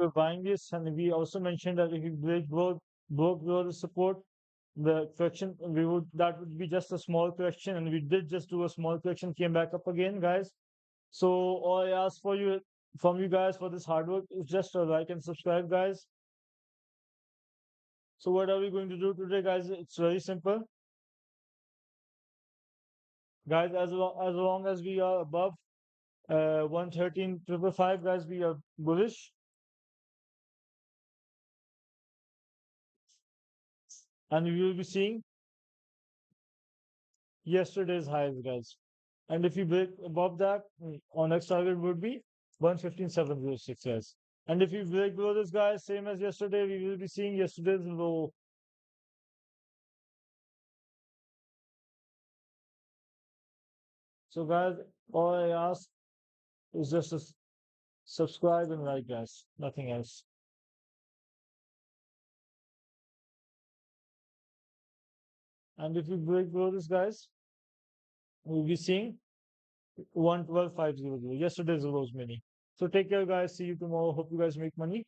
we're buying this, and we also mentioned that if we broke below the support, the correction we would that would be just a small correction, and we did just do a small correction, came back up again, guys. So all I ask for you from you guys for this hard work is just a like and subscribe, guys. So what are we going to do today, guys? It's very simple, guys. As long as we are above 113,555, guys, we are bullish, and we will be seeing yesterday's highs, guys. And if you break above that, our next target would be 115,706, guys. And if you break below this, guys, same as yesterday, we will be seeing yesterday's low. So, guys, all I ask is just to subscribe and like, guys. Nothing else. And if you break below this, guys, we'll be seeing 112,500. Yesterday's lows mini. So take care, guys. See you tomorrow. Hope you guys make money.